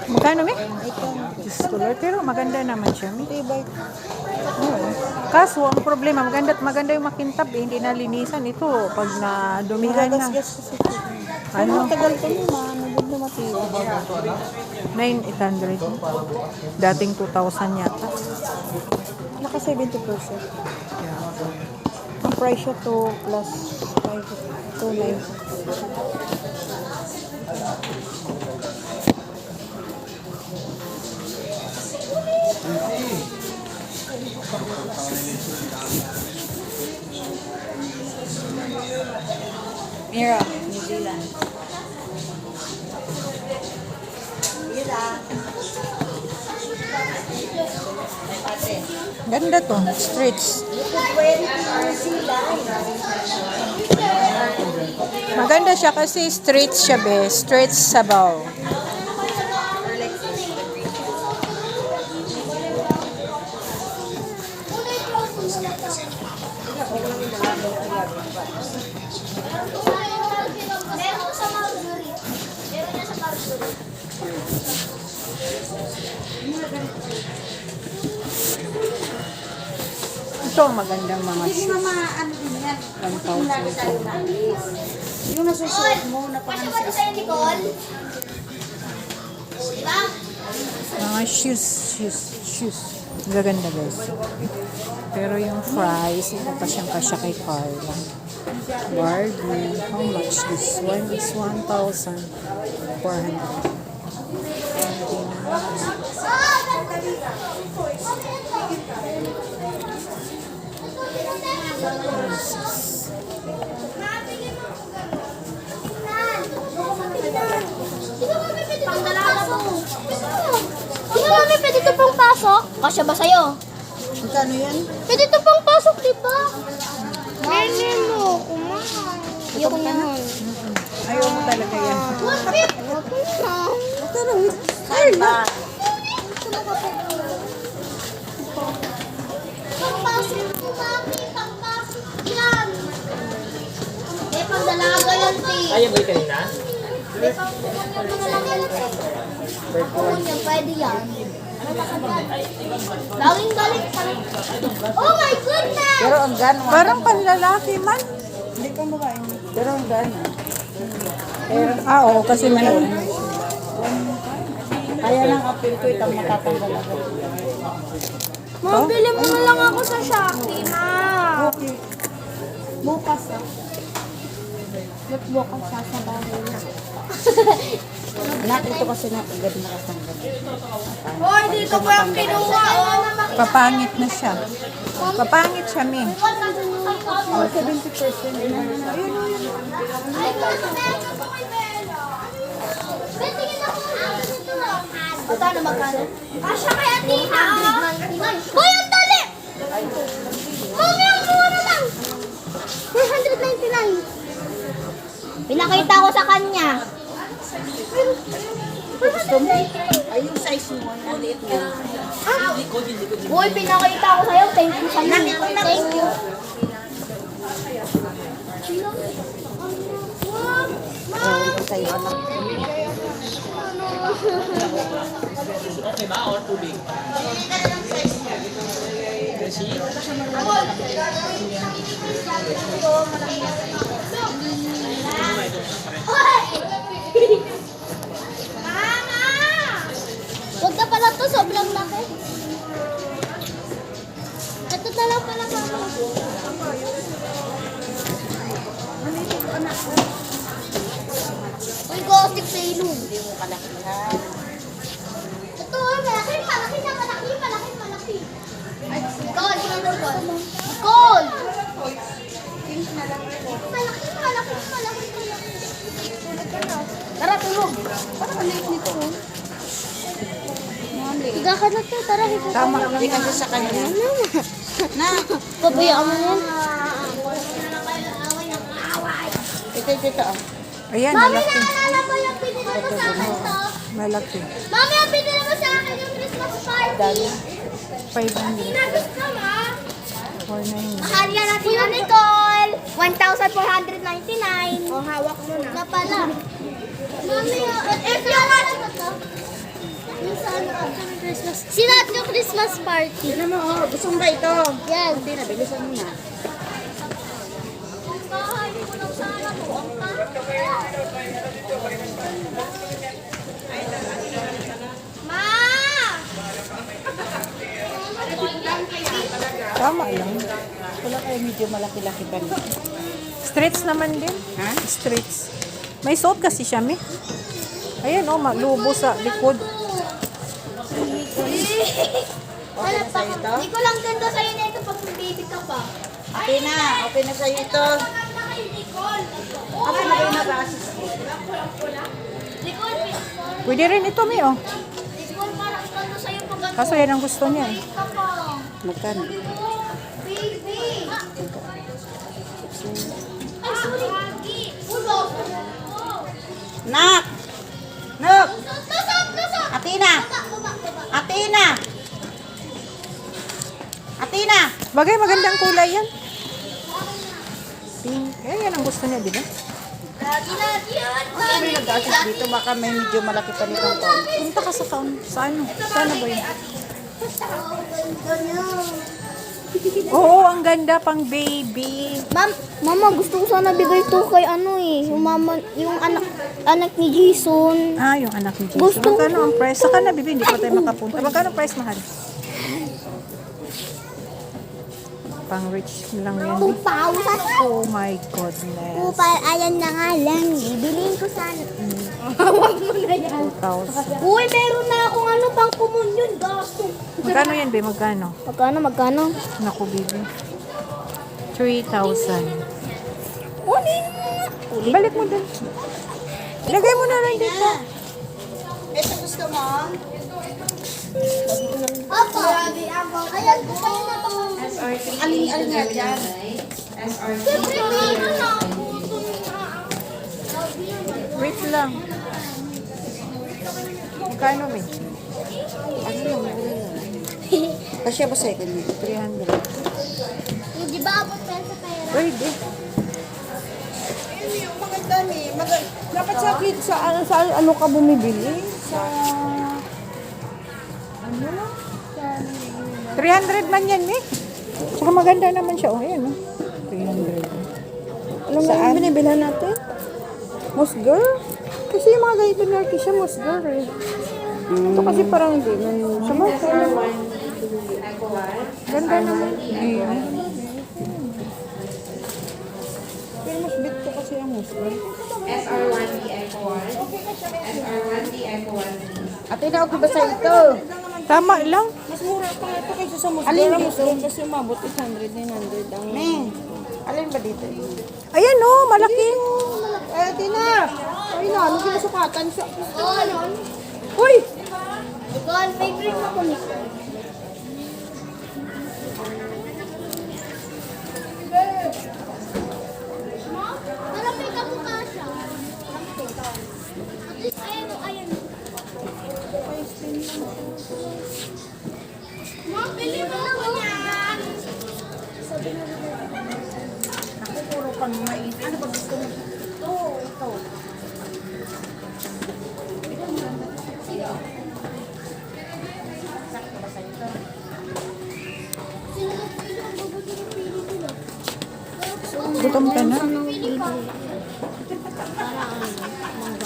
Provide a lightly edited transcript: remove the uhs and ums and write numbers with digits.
Magkano, may? 800. Diyos ko, Lord. Pero maganda naman siya, may. Tibay. Oo. Kaso, ang problema, maganda yung makintab eh. Hindi nalinisan. Ito, pag nadumihan na. Magagasgas kasi ito. Ano? Ano? Matagal ko naman. Nagod na matibay. 9,800. Dating 2,000 yata. Naka 70%. Ang price siya 2 plus 5. 2.9. Mira, New Zealand. Ganda to. Streets. Maganda siya kasi streets siya, be. Streets sabaw. Ito ang magandang mga Hindi shoes. mama, ano din yan. 1,000. Yung nasusuot mo na Kasi ba ito sa'yo, Nicole? Diba? Mga shoes. Gaganda, guys. Pero yung fries, ito pa siyang kasya kay Carla. Barbie. How much this one? Is 1,400. Di ba, mami, pwede ito pang pasok? Kasya ba sa'yo? Magkano yan? Pwede ito pang pasok, di ba? Nene mo, kumain. Ayoko na. Ayaw mo talaga yan. Ayoko na. Pangpasok mo, mami. Pangpasok yan. Eh, pang-dalaga yan, te. Ayaw ba yung kanina? Eh, pang-dalaga yan, te. Pang yan, pwede yan. Laging galit pa. Oh my goodness! Pero ang gano. Parang panlalaki man. Hindi kang babae. Pero ang gano. Oo, kasi man. Kaya lang appeal ko itang matatanggal agad. Mabili mo na lang ako sa Shopee, ma. Okay. Bukas ah. Ba't bukas sasabahin na? Anak, ito kasi na agad nakatanggal. Hoy, dito ko yung kinuha, oh. Papangit na siya. Papangit siya, Min. 70%. Ay, tingin ako ng ito. Magkano, magkano? Kasya kaya tita, oh. Hoy, ang dali! Mami, ang mura lang. 499. Pinakita ko sa kanya. Gusto mo? Ay, yung size mo. Ang liit niya. Uy, pinakita ko sa'yo. Thank you sa Thank you. Ito sa'yo, anak. Okay ba? Or tubig? Mama! Huwag na pala to, sobrang laki. Ito na lang pala, mama. Uy, gothic sa ilong. Ito, malaki, malaki na, malaki, malaki, malaki. Ay, Nicole, Nicole. Nicole! Malaki, malaki, malaki, malaki. Tara, tulog. Parang maliit nito. Oh. Higa ka na to, tara, higa ka. Tama lang. Hindi kasi sa kanya. Na. Pabayaan mo yan. Ito. Ah. Ayan, Mami, malaki. naalala mo yung pinili mo sa akin to? Malaki. Mami, ang pinili mo sa akin yung Christmas party. 500. Nabis ka, ma. 490. Mahal yan natin na, Nicole. 1,499. Oh, hawak mo na. Na pala. Mami, if you want Christmas. Sinat yung Christmas party. Tignan mo, oh. Gusto mo ba ito? Yan. Hindi na, bilisan mo na. Ma! Tama lang. Wala kayo medyo malaki-laki pa rin. Streets naman din. Ha? Streets. May suot kasi siya, me. Ayan, oh, malubo sa likod. Wala pa. Hindi ko lang ganda sa'yo na ito pag baby ka pa. Okay na sa'yo ito. Maganda kay Nicole. Ako na rin nag-assist. Nicole, Pwede rin ito, me, oh. Nicole, parang ganda sa'yo pag ano. Kaso yan ang gusto niya, eh. Ka pa. Magkano? Baby. Ay, sorry. Ulo. Nak! Nak! Lusot. Atina! Baba. Atina! Atina! Bagay, magandang kulay yan. Pink. Eh, yan ang gusto niya, di ba? Lagi yan. Ako may nag-assist dito. Baka may medyo malaki pa nitong taon. Punta ka sa sa ano? Sana ba yun? Oo, ang ganda pang baby. Mama, gusto ko sana bigay to kay ano eh. Yung mama, yung anak ni Jason. Ah, yung anak ni Jesus. Gusto Magkano ang price? Saka na, bibi, hindi pa tayo makapunta. Magkano ang price, mahal? Pang rich lang yan. 2,000. Oh my goodness. Ayan na nga lang. Bibiliin ko sana. Hawak mo na yan. 2,000. Uy, meron na akong ano pang komunyon. Gasto. Magkano yan, be? Magkano? Magkano? Naku, bibi. 3,000. Unin mo. Balik mo dun. Lagay mo na lang dito. Ito gusto mo? Opo. Ayan, kayo na to. Alin nga dyan? Siyempre, may ano. Wait lang. Magkano, be? Ano lang? Kasi ba second mo? 300. Di ba abot pa yan sa pera? Pwede. Maganda ni. Dapat sa ano ka bumibili? Sa... 300 man yan, eh. Saka maganda naman siya. Oh, ayan, oh. 300. Alam mo yung binibilhan natin? Musgur? Kasi yung mga ganito na siya musgur eh. Ito kasi parang hindi. Sa mga Ganda naman. Ayan. pero mas bit ko kasi ang musgur. SR1D Echo 1. SR1D Echo 1. Atina, okay ba sa ito? Tama lang. Mas mura pa nga ito kaysa sa musgur. Alin Ang dito? musgur kasi umabot 800, 900 ang... Ming, alin ba dito? Ayan, oh. Malaking. Eh, Tina! Ay na, ano sinasukatan siya? Uy! Ikaw, favorite mo ko nito. Malamig ako kasha. At least, ayan. Ma, bili mo ako yan. Ako puro pang mais. Ano ba gusto mo? Ito. Gutom ka na.